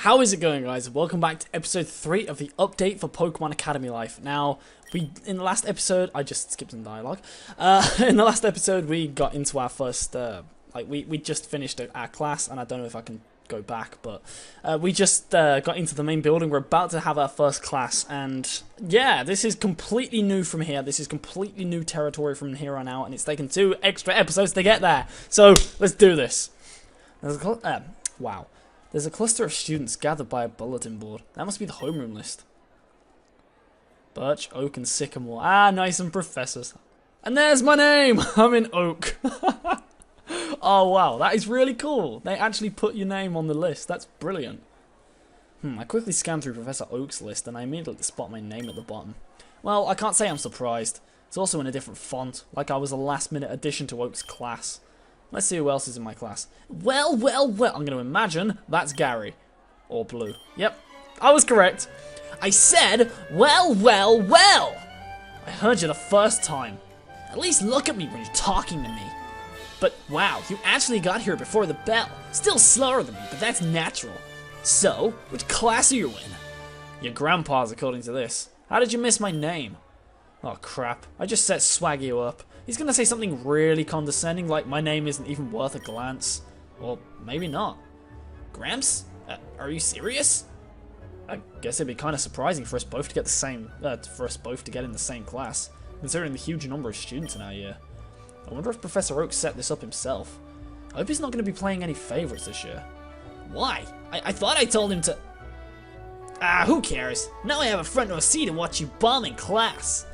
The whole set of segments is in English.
How is it going, guys? Welcome back to episode 3 of the update for Pokemon Academy Life. Now, in the last episode, I just skipped some dialogue. In the last episode, we got into our first, we just finished our class, and I don't know if I can go back, but we just got into the main building. We're about to have our first class, and yeah, this is completely new from here. This is completely new territory from here on out, and it's taken 2 extra episodes to get there. So, let's do this. Wow. There's a cluster of students gathered by a bulletin board. That must be the homeroom list. Birch, Oak, and Sycamore. Ah, nice, and professors. And there's my name! I'm in Oak. Oh, wow, that is really cool. They actually put your name on the list. That's brilliant. I quickly scanned through Professor Oak's list, and I immediately spot my name at the bottom. Well, I can't say I'm surprised. It's also in a different font, like I was a last-minute addition to Oak's class. Let's see who else is in my class. Well, I'm going to imagine that's Gary. Or Blue. Yep, I was correct. I said, well. I heard you the first time. At least look at me when you're talking to me. But wow, you actually got here before the bell. Still slower than me, but that's natural. So, which class are you in? Your grandpa's, according to this. How did you miss my name? Oh crap, I just set Swaggy up. He's gonna say something really condescending, like my name isn't even worth a glance. Or maybe not. Gramps? Are you serious? I guess it'd be kind of surprising for us both to get in the same class, considering the huge number of students in our year. I wonder if Professor Oak set this up himself. I hope he's not going to be playing any favorites this year. Why? I thought I told him to... who cares? Now I have a front row seat and watch you bomb in class.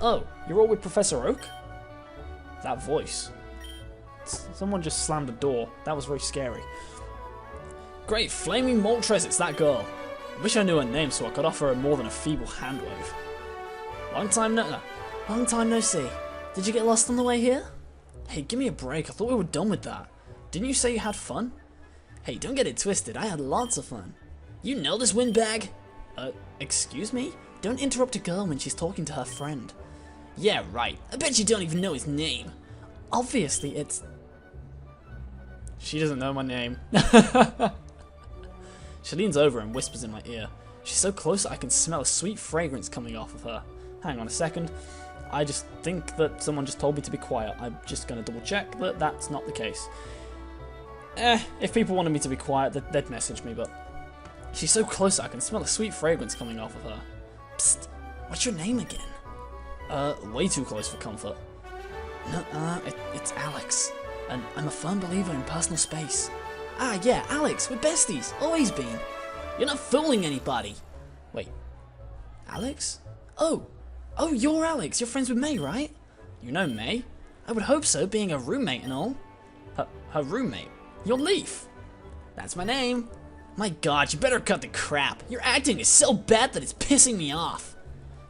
Oh, you're all with Professor Oak? That voice. Someone just slammed a door. That was very scary. Great, Flaming Moltres, it's that girl. I wish I knew her name so I could offer her more than a feeble hand wave. Long time no see. Did you get lost on the way here? Hey, give me a break. I thought we were done with that. Didn't you say you had fun? Hey, don't get it twisted. I had lots of fun. You know this windbag? Excuse me? Don't interrupt a girl when she's talking to her friend. Yeah, right. I bet you don't even know his name. Obviously, it's... She doesn't know my name. She leans over and whispers in my ear. She's so close that I can smell a sweet fragrance coming off of her. Hang on a second. I just think that someone just told me to be quiet. I'm just going to double check that that's not the case. If people wanted me to be quiet, they'd message me, but... She's so close that I can smell a sweet fragrance coming off of her. Psst, what's your name again? Way too close for comfort. No, it's Alex. And I'm a firm believer in personal space. Ah, yeah, Alex, we're besties. Always been. You're not fooling anybody. Wait. Alex? Oh, you're Alex. You're friends with May, right? You know May? I would hope so, being a roommate and all. Her roommate? You're Leaf. That's my name. My god, you better cut the crap. Your acting is so bad that it's pissing me off.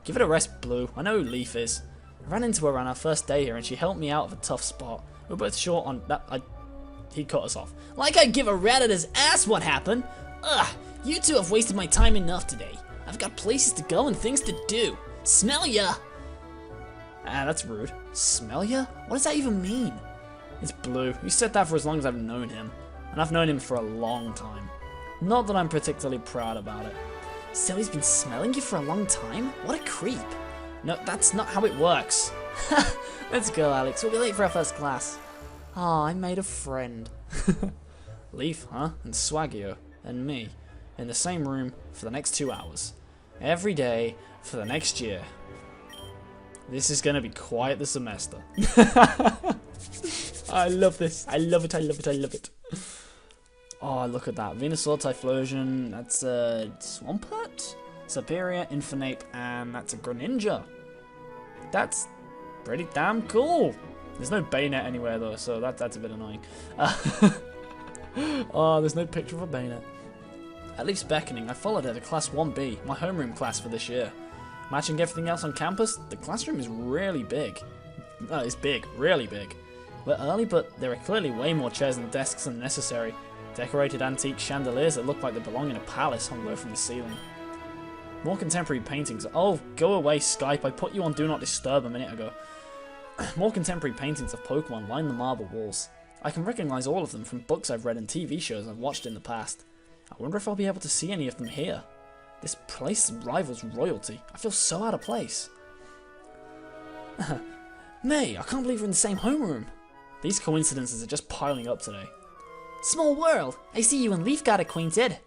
Give it a rest, Blue. I know who Leaf is. I ran into her on our first day here and she helped me out of a tough spot. We're both short on that. He cut us off. Like I'd give a rat at his ass what happened. Ugh, you two have wasted my time enough today. I've got places to go and things to do. Smell ya! Ah, that's rude. Smell ya? What does that even mean? It's Blue. He said that for as long as I've known him. And I've known him for a long time. Not that I'm particularly proud about it. So he's been smelling you for a long time? What a creep. No, that's not how it works. Let's go, Alex. We'll be late for our first class. Aw, I made a friend. Leaf, huh? And Swaggio. And me. In the same room for the next 2 hours. Every day for the next year. This is gonna be quite the semester. I love this. I love it. Oh, look at that. Venusaur, Typhlosion, that's a Swampert, Superior, Infernape, and that's a Greninja. That's pretty damn cool. There's no Bayonet anywhere though, so that's a bit annoying. Oh, there's no picture of a Bayonet. At Leaf's beckoning, I followed her to Class 1B, my homeroom class for this year. Matching everything else on campus, the classroom is really big. It's big, really big. We're early, but there are clearly way more chairs and desks than necessary. Decorated antique chandeliers that look like they belong in a palace hung low from the ceiling. More contemporary paintings. Oh, go away, Skype. I put you on Do Not Disturb a minute ago. More contemporary paintings of Pokemon line the marble walls. I can recognize all of them from books I've read and TV shows I've watched in the past. I wonder if I'll be able to see any of them here. This place rivals royalty. I feel so out of place. May, I can't believe we're in the same homeroom. These coincidences are just piling up today. Small world. I see you and Leaf got acquainted.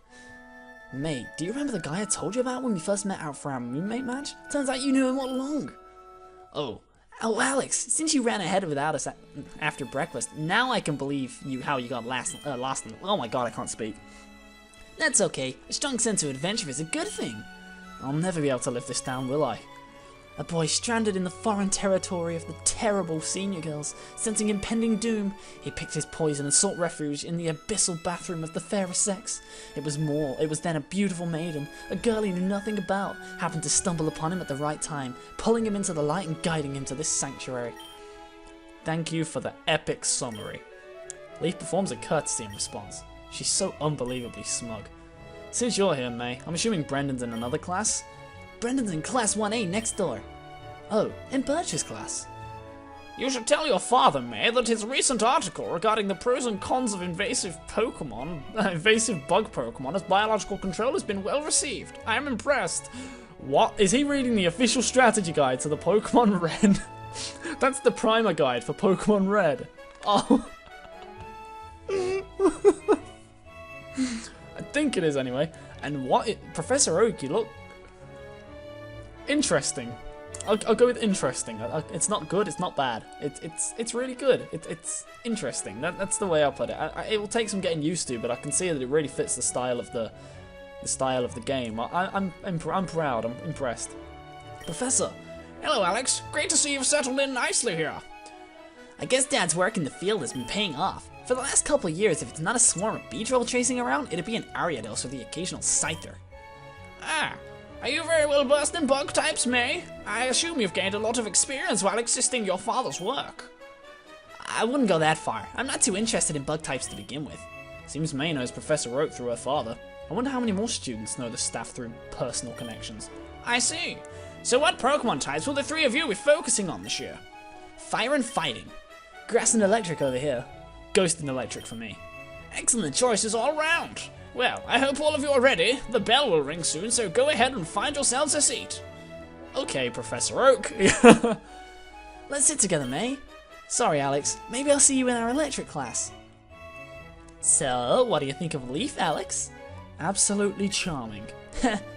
May, do you remember the guy I told you about when we first met out for our moommate match? Turns out you knew him all along. Oh, Alex, since you ran ahead without us after breakfast, now I can believe how you got lost. Oh my god, I can't speak. That's okay. A strong sense of adventure is a good thing. I'll never be able to live this down, will I? A boy stranded in the foreign territory of the terrible senior girls, sensing impending doom, he picked his poison and sought refuge in the abyssal bathroom of the fairer sex. It was then a beautiful maiden, a girl he knew nothing about, happened to stumble upon him at the right time, pulling him into the light and guiding him to this sanctuary. Thank you for the epic summary. Leaf performs a courtesy in response. She's so unbelievably smug. Since you're here, May, I'm assuming Brendan's in another class? Brendan's in class 1A next door. Oh, in Birch's class. You should tell your father, May, that his recent article regarding the pros and cons of invasive bug Pokemon as biological control has been well received. I am impressed. What? Is he reading the official strategy guide to the Pokemon Red? That's the primer guide for Pokemon Red. Oh. I think it is anyway. And Professor Oak, you look interesting. I'll go with interesting. It's not good. It's not bad. It's really good. It's interesting. That's the way I'll put it. It will take some getting used to, but I can see that it really fits the style of the game. I'm proud. I'm impressed. Professor. Hello, Alex. Great to see you've settled in nicely here. I guess Dad's work in the field has been paying off. For the last couple of years, if it's not a swarm of Beedrill chasing around, it'd be an Ariados or the occasional Scyther. Ah. Are you very well versed in bug types, May? I assume you've gained a lot of experience while assisting your father's work. I wouldn't go that far. I'm not too interested in bug types to begin with. Seems May knows Professor Oak through her father. I wonder how many more students know the staff through personal connections. I see. So what Pokemon types will the three of you be focusing on this year? Fire and fighting. Grass and electric over here. Ghost and electric for me. Excellent choices all round. Well, I hope all of you are ready. The bell will ring soon, so go ahead and find yourselves a seat. Okay, Professor Oak. Let's sit together, May. Sorry, Alex. Maybe I'll see you in our electric class. So, what do you think of Leaf, Alex? Absolutely charming.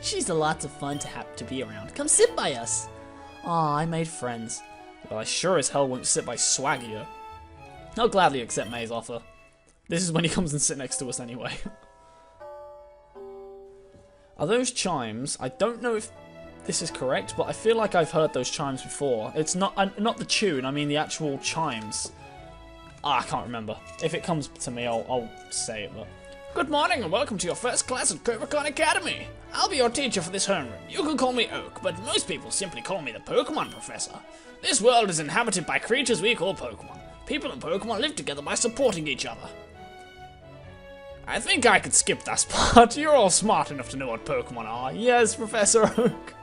She's a lot of fun to be around. Come sit by us. Aw, I made friends. Well, I sure as hell won't sit by Swaggier. I'll gladly accept May's offer. This is when he comes and sits next to us anyway. Are those chimes? I don't know if this is correct, but I feel like I've heard those chimes before. It's not the tune, I mean the actual chimes. I can't remember. If it comes to me, I'll say it, but... Good morning and welcome to your first class at Cobra Academy. I'll be your teacher for this homeroom. You can call me Oak, but most people simply call me the Pokemon Professor. This world is inhabited by creatures we call Pokemon. People and Pokemon live together by supporting each other. I think I could skip that part. You're all smart enough to know what Pokemon are. Yes, Professor Oak.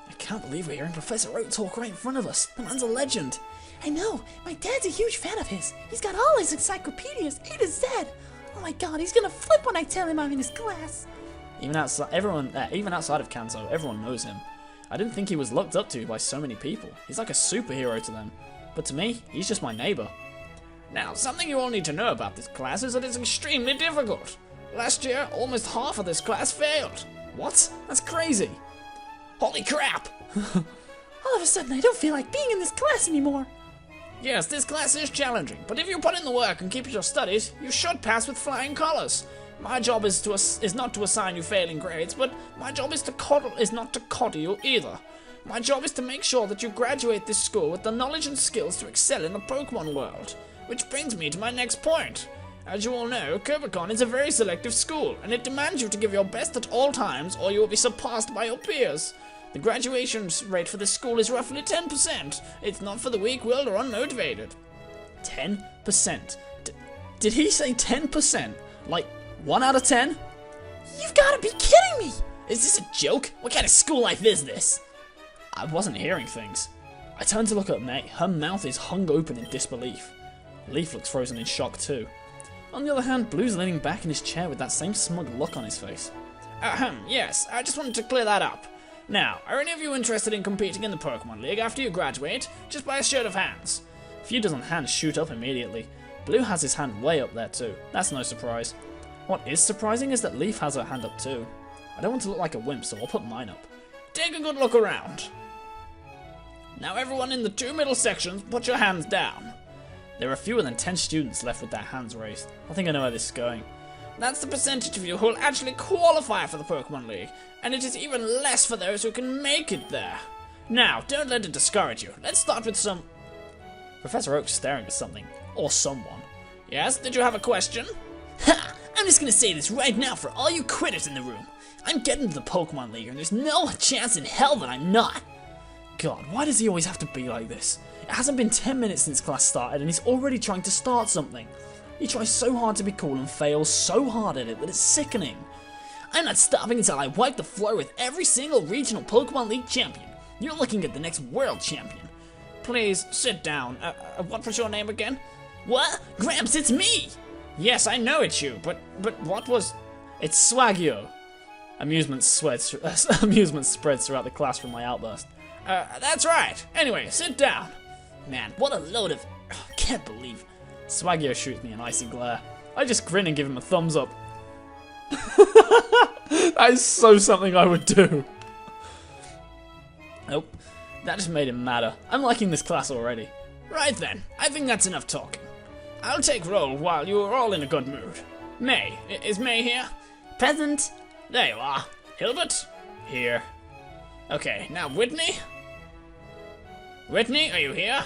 I can't believe we're hearing Professor Oak talk right in front of us. The man's a legend. I know. My dad's a huge fan of his. He's got all his encyclopedias, A to Z. Oh my god, he's gonna flip when I tell him I'm in his class. Even outside of Kanto, everyone knows him. I didn't think he was looked up to by so many people. He's like a superhero to them. But to me, he's just my neighbor. Now, something you all need to know about this class is that it's extremely difficult. Last year, almost half of this class failed. What? That's crazy. Holy crap! All of a sudden, I don't feel like being in this class anymore. Yes, this class is challenging, but if you put in the work and keep at your studies, you should pass with flying colors. My job is not to assign you failing grades, but my job is not to coddle you either. My job is to make sure that you graduate this school with the knowledge and skills to excel in the Pokemon world. Which brings me to my next point. As you all know, Cobra is a very selective school, and it demands you to give your best at all times or you will be surpassed by your peers. The graduation rate for this school is roughly 10%. It's not for the weak-willed or unmotivated. 10%? Did he say 10%? Like, 1 out of 10? You've got to be kidding me! Is this a joke? What kind of school life is this? I wasn't hearing things. I turned to look at May. Her mouth is hung open in disbelief. Leaf looks frozen in shock too. On the other hand, Blue's leaning back in his chair with that same smug look on his face. Yes, I just wanted to clear that up. Now, are any of you interested in competing in the Pokemon League after you graduate? Just by a show of hands. A few dozen hands shoot up immediately. Blue has his hand way up there too. That's no surprise. What is surprising is that Leaf has her hand up too. I don't want to look like a wimp, so I'll put mine up. Take a good look around. Now everyone in the 2 middle sections, put your hands down. There are fewer than 10 students left with their hands raised. I think I know where this is going. That's the percentage of you who will actually qualify for the Pokemon League, and it is even less for those who can make it there. Now, don't let it discourage you. Let's start with some... Professor Oak's staring at something. Or someone. Yes, did you have a question? Ha! I'm just gonna say this right now for all you quitters in the room. I'm getting to the Pokemon League, and there's no chance in hell that I'm not. God, why does he always have to be like this? It hasn't been 10 minutes since class started, and he's already trying to start something. He tries so hard to be cool and fails so hard at it that it's sickening. I'm not stopping until I wipe the floor with every single regional Pokemon League champion. You're looking at the next world champion. Please, sit down. What was your name again? What? Gramps, it's me! Yes, I know it's you, but what was... It's Swagio. Amusement spreads throughout the class from my outburst. That's right. Anyway, sit down. Man, what a load of... can't believe... Swagio shoots me an icy glare. I just grin and give him a thumbs up. That is so something I would do. Nope. That just made him madder. I'm liking this class already. Right then, I think that's enough talking. I'll take roll while you are all in a good mood. May, is May here? Present. There you are. Hilbert? Here. Okay, now Whitney? Whitney, are you here?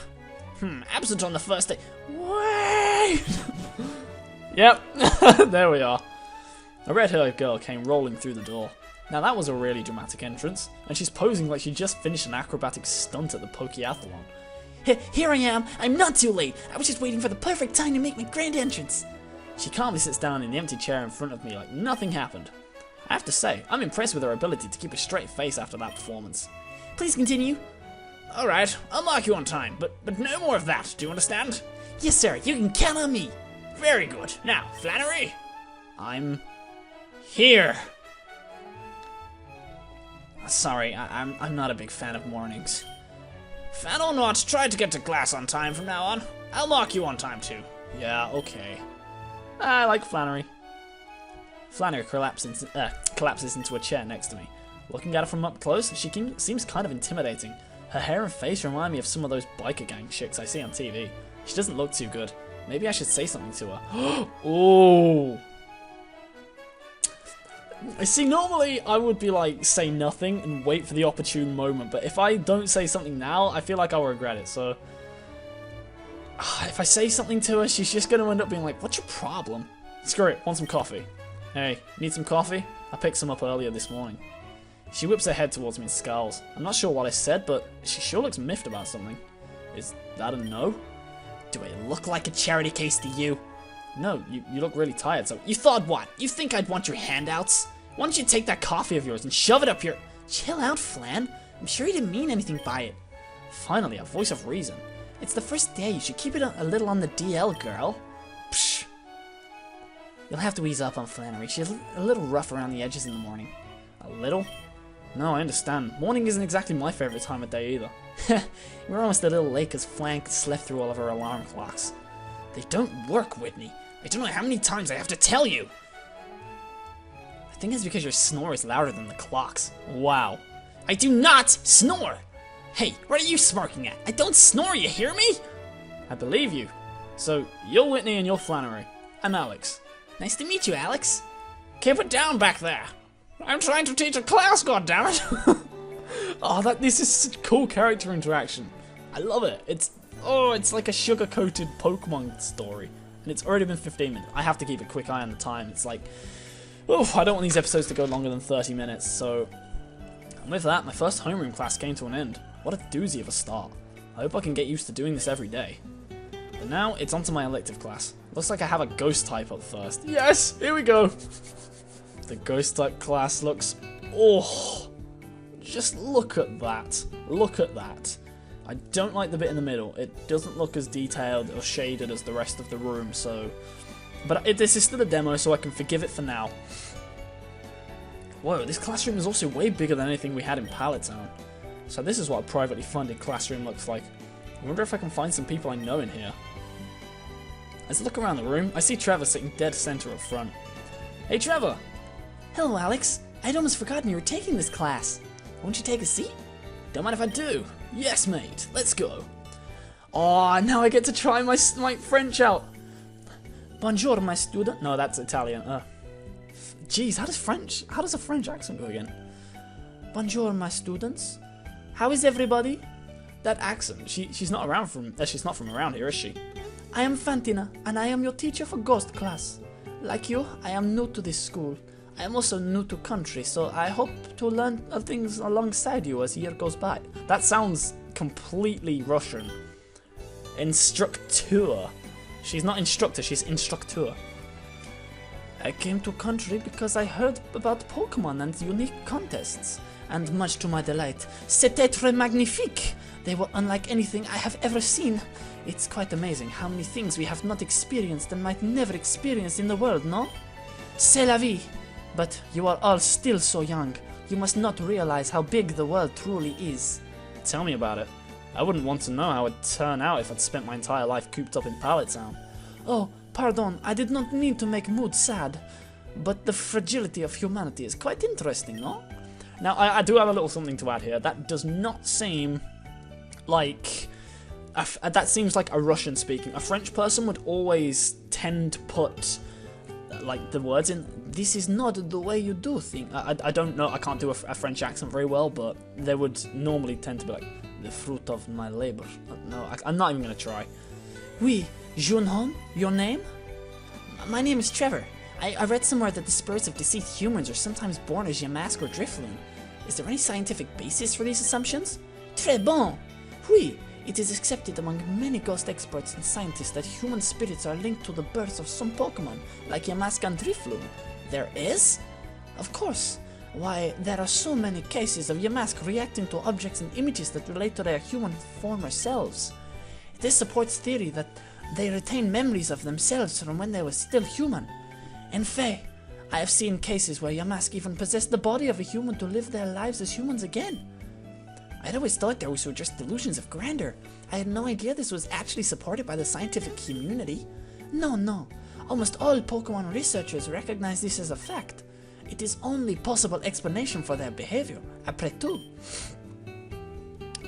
Absent on the first day. Wait! Yep, there we are. A red-haired girl came rolling through the door. Now that was a really dramatic entrance, and she's posing like she just finished an acrobatic stunt at the Pokeathlon. Here I am. I'm not too late. I was just waiting for the perfect time to make my grand entrance. She calmly sits down in the empty chair in front of me like nothing happened. I have to say, I'm impressed with her ability to keep a straight face after that performance. Please continue. Alright, I'll mark you on time, but no more of that, do you understand? Yes, sir, you can count on me. Very good. Now, Flannery? I'm... here. Sorry, I'm not a big fan of mornings. Fan or not, try to get to class on time from now on. I'll mark you on time too. Yeah, okay. I like Flannery. Flannery collapses into a chair next to me. Looking at her from up close, she seems kind of intimidating. Her hair and face remind me of some of those biker gang chicks I see on TV. She doesn't look too good. Maybe I should say something to her. Oh! See, normally I would be like, say nothing and wait for the opportune moment, but if I don't say something now, I feel like I'll regret it, so... If I say something to her, she's just going to end up being like, what's your problem? Screw it, want some coffee? Hey, need some coffee? I picked some up earlier this morning. She whips her head towards me and scowls. I'm not sure what I said, but she sure looks miffed about something. Is that a no? Do I look like a charity case to you? No, you look really tired, so... You thought what? You think I'd want your handouts? Why don't you take that coffee of yours and shove it up your... Chill out, Flan. I'm sure you didn't mean anything by it. Finally, a voice of reason. It's the first day. You should keep it a little on the DL, girl. Psh. You'll have to ease up on Flannery. She's a little rough around the edges in the morning. A little? No, I understand. Morning isn't exactly my favourite time of day either. We're almost a little late because Flan slept through all of her alarm clocks. They don't work, Whitney. I don't know how many times I have to tell you. I think it's because your snore is louder than the clocks. Wow. I do not snore! Hey, what are you smirking at? I don't snore, you hear me? I believe you. So, you're Whitney and you're Flannery. I'm Alex. Nice to meet you, Alex. Keep it down back there. I'm trying to teach a class, goddammit. Oh, this is such cool character interaction. I love it. It's like a sugar-coated Pokemon story. And it's already been 15 minutes. I have to keep a quick eye on the time. It's like... I don't want these episodes to go longer than 30 minutes, so... And with that, my first homeroom class came to an end. What a doozy of a start. I hope I can get used to doing this every day. But now, it's onto my elective class. Looks like I have a ghost type up first. Yes! Here we go! The ghost type class looks... Oh! Just look at that. Look at that. I don't like the bit in the middle. It doesn't look as detailed or shaded as the rest of the room, so... But this is still a demo, so I can forgive it for now. Whoa, this classroom is also way bigger than anything we had in Pallet Town. So this is what a privately funded classroom looks like. I wonder if I can find some people I know in here. Let's look around the room. I see Trevor sitting dead center up front. Hey, Trevor! Hello, Alex. I'd almost forgotten you were taking this class. Won't you take a seat? Don't mind if I do. Yes, mate. Let's go. Oh, now I get to try my French out. Bonjour, my student. No, that's Italian. Jeez, how does a French accent go again? Bonjour, my students. How is everybody? That accent. She's not around from. She's not from around here, is she? I am Fantina, and I am your teacher for Ghost class. Like you, I am new to this school. I am also new to country, so I hope to learn things alongside you as the year goes by. That sounds completely Russian. Instructeur. She's not instructor, she's instructeur. I came to country because I heard about Pokemon and unique contests, and much to my delight, c'était très magnifique! They were unlike anything I have ever seen. It's quite amazing how many things we have not experienced and might never experience in the world, no? C'est la vie! But you are all still so young. You must not realize how big the world truly is. Tell me about it. I wouldn't want to know how it'd turn out if I'd spent my entire life cooped up in Pallet Town. Oh, pardon, I did not mean to make mood sad. But the fragility of humanity is quite interesting, no? Now, I do have a little something to add here. That does not seem like... that seems like a Russian speaking. A French person would always tend to put like the words in. This is not the way you do things. I don't know. I can't do a French accent very well, but they would normally tend to be like the fruit of my labor. No, I'm not even gonna try. Oui, Junhon, your name? My name is Trevor. I read somewhere that the spirits of deceased humans are sometimes born as Yamask or Drifloon. Is there any scientific basis for these assumptions? Très bon! Oui, it is accepted among many ghost experts and scientists that human spirits are linked to the birth of some Pokemon, like Yamask and Drifloon. There is? Of course. Why, there are so many cases of Yamask reacting to objects and images that relate to their human former selves. This supports theory that they retain memories of themselves from when they were still human. In fact, I have seen cases where Yamask even possessed the body of a human to live their lives as humans again. I'd always thought those were just delusions of grandeur. I had no idea this was actually supported by the scientific community. No. Almost all Pokemon researchers recognize this as a fact. It is only possible explanation for their behavior, après tout.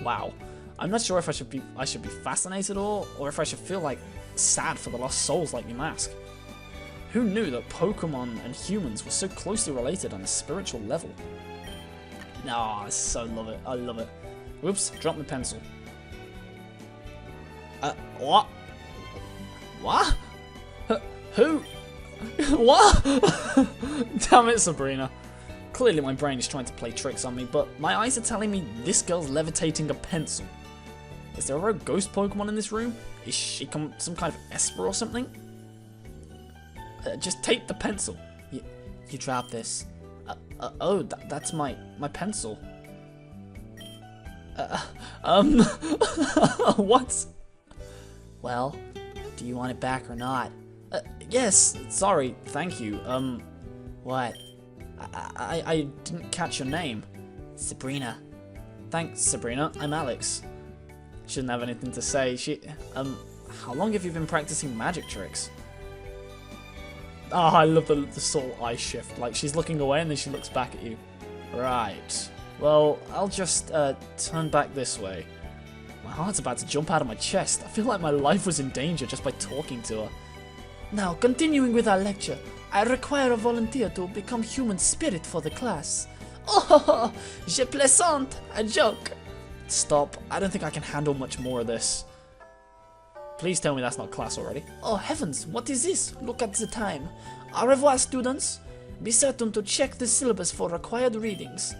Wow. I'm not sure if I should be fascinated or if I should feel like sad for the lost souls like Yamask. Who knew that Pokemon and humans were so closely related on a spiritual level? Ah, I so love it. I love it. Whoops, dropped my pencil. What? What? Who? What? Damn it, Sabrina. Clearly my brain is trying to play tricks on me, but my eyes are telling me this girl's levitating a pencil. Is there a rogue ghost Pokemon in this room? Is she some kind of Esper or something? Just take the pencil. You drop this. That's my pencil. What? Well, do you want it back or not? Yes, sorry, thank you. What? I didn't catch your name. Sabrina. Thanks, Sabrina. I'm Alex. Shouldn't have anything to say. How long have you been practicing magic tricks? Oh, I love the subtle eye shift. Like, she's looking away and then she looks back at you. Right. Well, I'll just turn back this way. My heart's about to jump out of my chest. I feel like my life was in danger just by talking to her. Now, continuing with our lecture, I require a volunteer to become human spirit for the class. Oh, je plaisante, a joke. Stop. I don't think I can handle much more of this. Please tell me that's not class already. Oh heavens, what is this? Look at the time. Au revoir, students. Be certain to check the syllabus for required readings.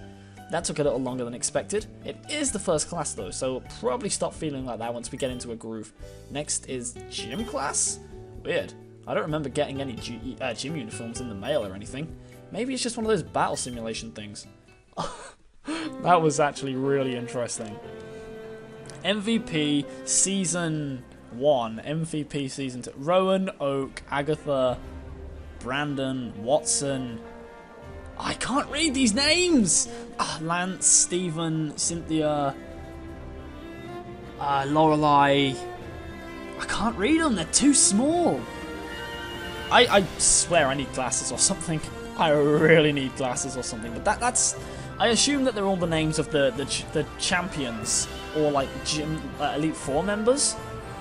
That took a little longer than expected. It is the first class though, so we'll probably stop feeling like that once we get into a groove. Next is gym class? Weird. I don't remember getting any gym uniforms in the mail or anything. Maybe it's just one of those battle simulation things. That was actually really interesting. MVP Season 1, MVP Season 2. Rowan, Oak, Agatha, Brandon, Watson. I can't read these names! Lance, Stephen, Cynthia, Lorelei. I can't read them, they're too small. I swear I need glasses or something. I really need glasses or something. But that's... I assume that they're all the names of the champions or like gym Elite Four members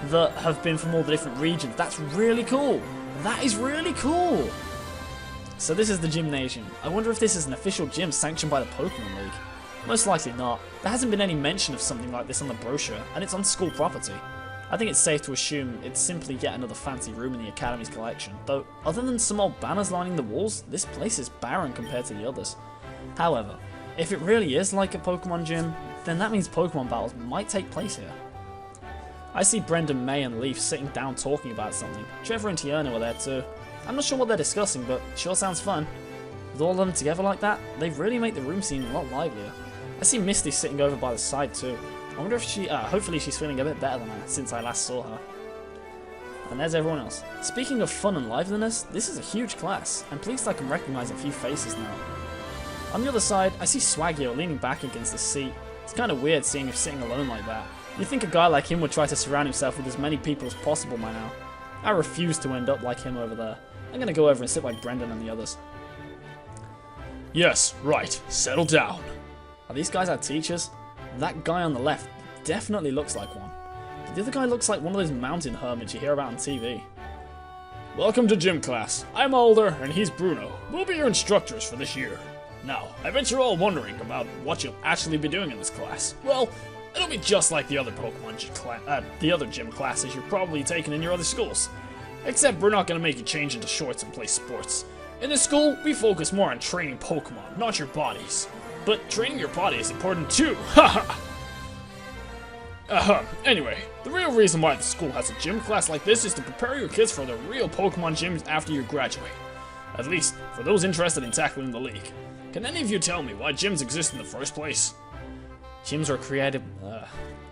that have been from all the different regions. That's really cool. That is really cool. So this is the gymnasium. I wonder if this is an official gym sanctioned by the Pokemon League. Most likely not. There hasn't been any mention of something like this on the brochure, and it's on school property. I think it's safe to assume it's simply yet another fancy room in the Academy's collection, though other than some old banners lining the walls, this place is barren compared to the others. However, if it really is like a Pokemon gym, then that means Pokemon battles might take place here. I see Brendan, May and Leaf sitting down talking about something. Trevor and Tiana were there too. I'm not sure what they're discussing, but sure sounds fun. With all of them together like that, they really make the room seem a lot livelier. I see Misty sitting over by the side too. I wonder if she, hopefully she's feeling a bit better than her since I last saw her. And there's everyone else. Speaking of fun and liveliness, this is a huge class. I'm pleased I can recognise a few faces now. On the other side, I see Swagio leaning back against the seat. It's kind of weird seeing him sitting alone like that. You'd think a guy like him would try to surround himself with as many people as possible by now. I refuse to end up like him over there. I'm gonna go over and sit by Brendan and the others. Yes, right. Settle down. Are these guys our teachers? That guy on the left definitely looks like one. But the other guy looks like one of those mountain hermits you hear about on TV. Welcome to gym class. I'm Alder, and he's Bruno. We'll be your instructors for this year. Now, I bet you're all wondering about what you'll actually be doing in this class. Well, it'll be just like the other gym classes you're probably taking in your other schools. Except we're not going to make you change into shorts and play sports. In this school, we focus more on training Pokemon, not your bodies. But training your body is important too, haha! Anyway, the real reason why the school has a gym class like this is to prepare your kids for the real Pokemon gyms after you graduate. At least, for those interested in tackling the league. Can any of you tell me why gyms exist in the first place? Gyms were created...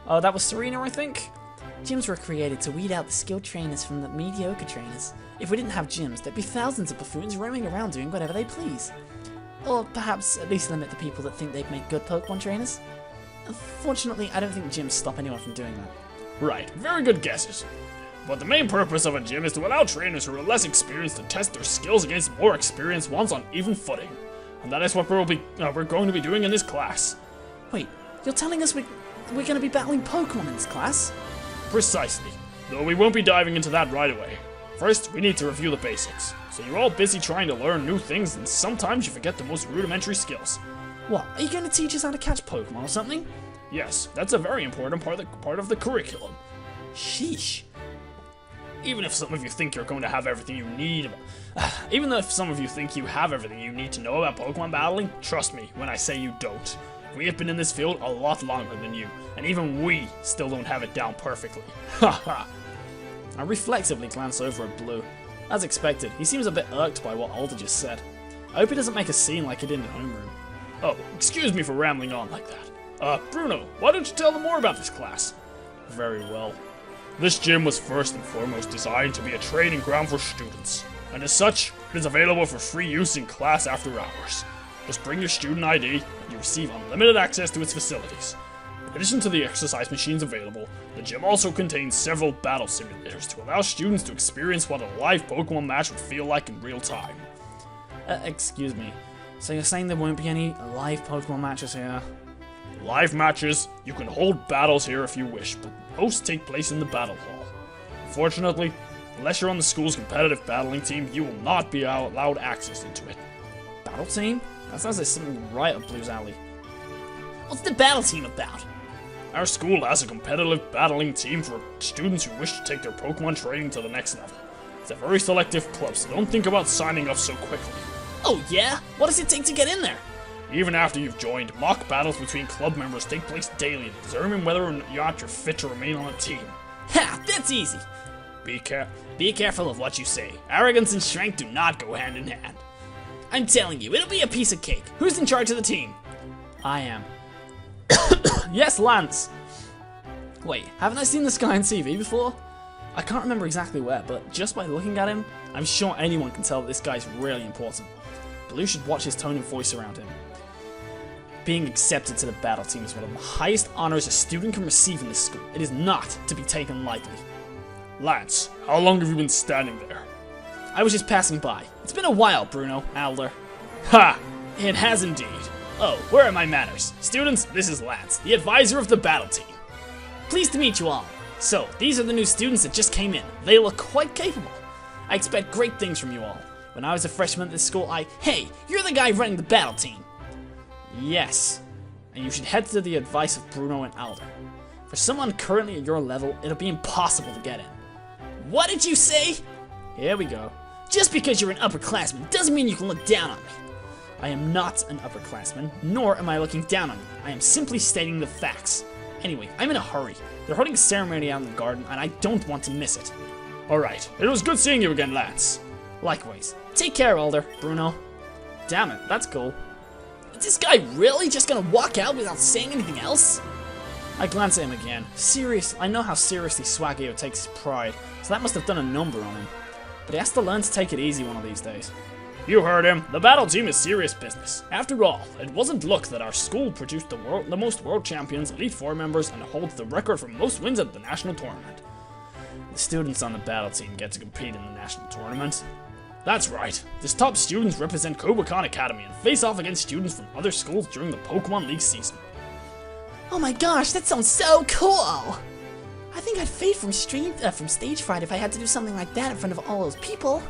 Oh, that was Serena, I think? Gyms were created to weed out the skilled trainers from the mediocre trainers. If we didn't have gyms, there'd be thousands of buffoons roaming around doing whatever they please. Or perhaps at least limit the people that think they'd make good Pokemon trainers. Unfortunately, I don't think gyms stop anyone from doing that. Right, very good guesses. But the main purpose of a gym is to allow trainers who are less experienced to test their skills against more experienced ones on even footing. And that is what we're going to be doing in this class. Wait, you're telling us we're going to be battling Pokemon in this class? Precisely, though we won't be diving into that right away. First, we need to review the basics. So you're all busy trying to learn new things, and sometimes you forget the most rudimentary skills. What, are you going to teach us how to catch Pokemon or something? Yes, that's a very important part of the curriculum. Sheesh. Even if some of you think you're going to have everything you need, even if some of you think you have everything you need to know about Pokemon battling, trust me when I say you don't. We have been in this field a lot longer than you, and even we still don't have it down perfectly. Haha. I reflexively glance over at Blue. As expected, he seems a bit irked by what Alder just said. I hope he doesn't make a scene like he did in homeroom. Oh, excuse me for rambling on like that. Bruno, why don't you tell them more about this class? Very well. This gym was first and foremost designed to be a training ground for students, and as such, it is available for free use in class after hours. Just bring your student ID, and you receive unlimited access to its facilities. In addition to the exercise machines available, the gym also contains several battle simulators to allow students to experience what a live Pokemon match would feel like in real time. Excuse me. So you're saying there won't be any live Pokemon matches here? Live matches? You can hold battles here if you wish, but most take place in the battle hall. Unfortunately, unless you're on the school's competitive battling team, you will not be allowed access into it. Battle team? That sounds like something right up Blue's alley. What's the battle team about? Our school has a competitive battling team for students who wish to take their Pokemon training to the next level. It's a very selective club, so don't think about signing up so quickly. Oh yeah? What does it take to get in there? Even after you've joined, mock battles between club members take place daily to determine whether or not you're fit to remain on a team. Ha! That's easy! Be careful of what you say. Arrogance and strength do not go hand in hand. I'm telling you, it'll be a piece of cake. Who's in charge of the team? I am. Yes, Lance! Wait, haven't I seen this guy on TV before? I can't remember exactly where, but just by looking at him, I'm sure anyone can tell that this guy's really important. Blue should watch his tone of voice around him. Being accepted to the battle team is one of the highest honors a student can receive in this school. It is not to be taken lightly. Lance, how long have you been standing there? I was just passing by. It's been a while, Bruno, Alder. Ha! It has indeed. Oh, where are my manners? Students, this is Lance, the advisor of the battle team. Pleased to meet you all. So, these are the new students that just came in. They look quite capable. I expect great things from you all. When I was a freshman at this school, Hey, you're the guy running the battle team. Yes. And you should head to the advice of Bruno and Alder. For someone currently at your level, it'll be impossible to get in. What did you say? Here we go. Just because you're an upperclassman doesn't mean you can look down on me. I am not an upperclassman, nor am I looking down on you. I am simply stating the facts. Anyway, I'm in a hurry. They're holding a ceremony out in the garden, and I don't want to miss it. Alright, it was good seeing you again, Lance. Likewise. Take care, Alder, Bruno. Damn it, that's cool. Is this guy really just gonna walk out without saying anything else? I glance at him again. I know how seriously Swaggio takes his pride, so that must have done a number on him. But he has to learn to take it easy one of these days. You heard him. The battle team is serious business. After all, it wasn't luck that our school produced the most world champions, Elite Four members, and holds the record for most wins at the national tournament. The students on the battle team get to compete in the national tournament. That's right. These top students represent Kobukan Academy and face off against students from other schools during the Pokemon League season. Oh my gosh, that sounds so cool! I think I'd fade from stage fright if I had to do something like that in front of all those people.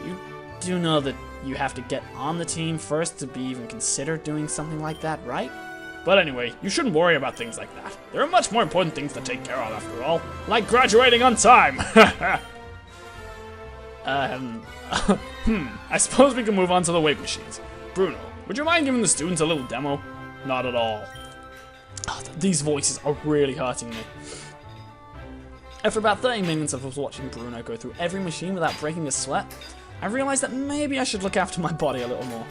You do know that you have to get on the team first to be even considered doing something like that, right? But anyway, you shouldn't worry about things like that. There are much more important things to take care of after all, like graduating on time. I suppose we can move on to the weight machines. Bruno, would you mind giving the students a little demo? Not at all. Oh, these voices are really hurting me. After about 30 minutes of us watching Bruno go through every machine without breaking a sweat, I realized that maybe I should look after my body a little more.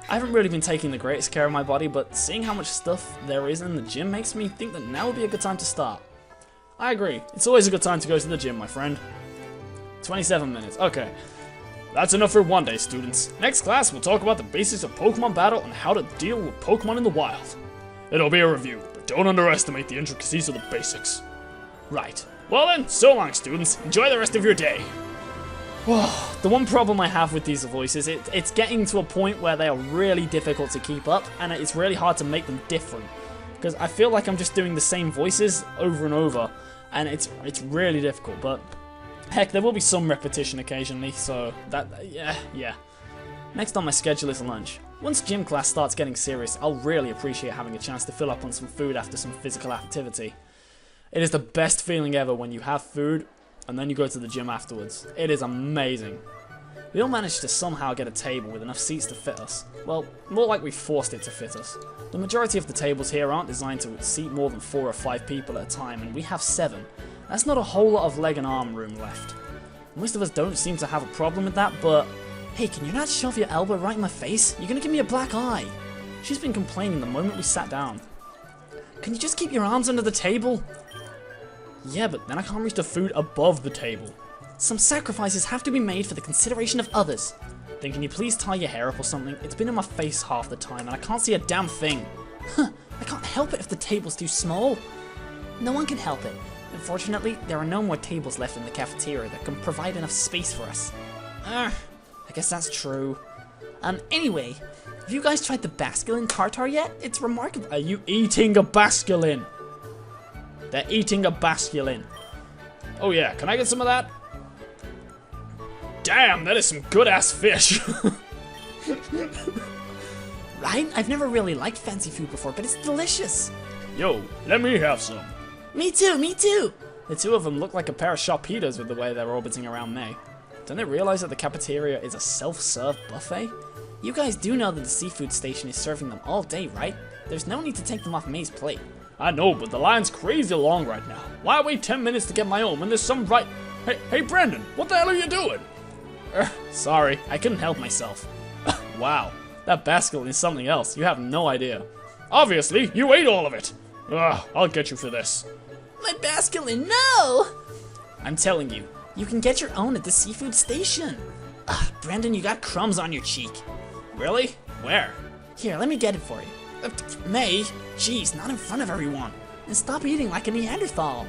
I haven't really been taking the greatest care of my body, but seeing how much stuff there is in the gym makes me think that now would be a good time to start. I agree. It's always a good time to go to the gym, my friend. 27 minutes. Okay. That's enough for one day, students. Next class, we'll talk about the basics of Pokemon battle and how to deal with Pokemon in the wild. It'll be a review, but don't underestimate the intricacies of the basics. Right. Well then, so long, students. Enjoy the rest of your day. The one problem I have with these voices, it's getting to a point where they are really difficult to keep up, and it's really hard to make them different. Because I feel like I'm just doing the same voices over and over, and it's really difficult, but heck, there will be some repetition occasionally, so yeah. Next on my schedule is lunch. Once gym class starts getting serious, I'll really appreciate having a chance to fill up on some food after some physical activity. It is the best feeling ever when you have food and then you go to the gym afterwards. It is amazing. We all managed to somehow get a table with enough seats to fit us. Well, more like we forced it to fit us. The majority of the tables here aren't designed to seat more than 4 or 5 people at a time, and we have 7. That's not a whole lot of leg and arm room left. Most of us don't seem to have a problem with that, but hey, can you not shove your elbow right in my face? You're gonna give me a black eye. She's been complaining the moment we sat down. Can you just keep your arms under the table? Yeah, but then I can't reach the food above the table. Some sacrifices have to be made for the consideration of others. Then can you please tie your hair up or something? It's been in my face half the time and I can't see a damn thing. I can't help it if the table's too small. No one can help it. Unfortunately, there are no more tables left in the cafeteria that can provide enough space for us. I guess that's true. Anyway, have you guys tried the Basculin tartar yet? It's remarkable. Are you eating a Basculin? They're eating a Basculin. Oh yeah, can I get some of that? Damn, that is some good-ass fish. Right? I've never really liked fancy food before, but it's delicious. Yo, let me have some. Me too, me too. The two of them look like a pair of sharpedos with the way they're orbiting around me. Don't they realize that the cafeteria is a self-serve buffet? You guys do know that the seafood station is serving them all day, right? There's no need to take them off May's plate. I know, but the line's crazy long right now. Why wait 10 minutes to get my own when there's some right... Hey, Brandon, what the hell are you doing? Sorry, I couldn't help myself. Wow, that Basculin is something else. You have no idea. Obviously, you ate all of it. Ugh, I'll get you for this. My Basculin, no! I'm telling you. You can get your own at the seafood station. Ugh, Brandon, you got crumbs on your cheek. Really? Where? Here, let me get it for you. May? Jeez, not in front of everyone. And stop eating like a Neanderthal.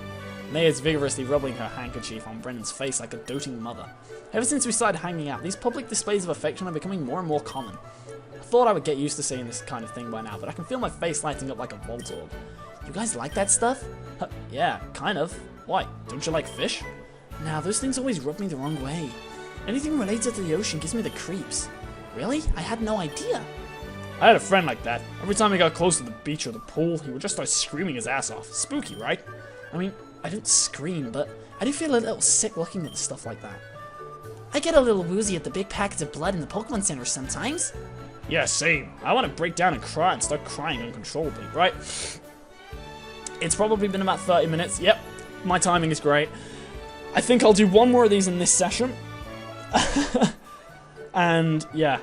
May is vigorously rubbing her handkerchief on Brendan's face like a doting mother. Ever since we started hanging out, these public displays of affection are becoming more and more common. I thought I would get used to seeing this kind of thing by now, but I can feel my face lighting up like a Voltorb. You guys like that stuff? Yeah, kind of. Why? Don't you like fish? Now, those things always rub me the wrong way. Anything related to the ocean gives me the creeps. Really? I had no idea. I had a friend like that. Every time he got close to the beach or the pool, he would just start screaming his ass off. Spooky, right? I mean, I don't scream, but I do feel a little sick looking at stuff like that. I get a little woozy at the big packets of blood in the Pokemon Center sometimes. Yeah, same. I want to break down and cry and start crying uncontrollably, right? It's probably been about 30 minutes. Yep, my timing is great. I think I'll do one more of these in this session. And yeah,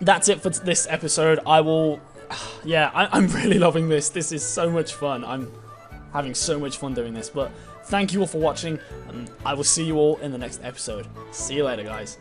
that's it for this episode. I'm really loving this. This is so much fun. I'm having so much fun doing this. But thank you all for watching, and I will see you all in the next episode. See you later, guys.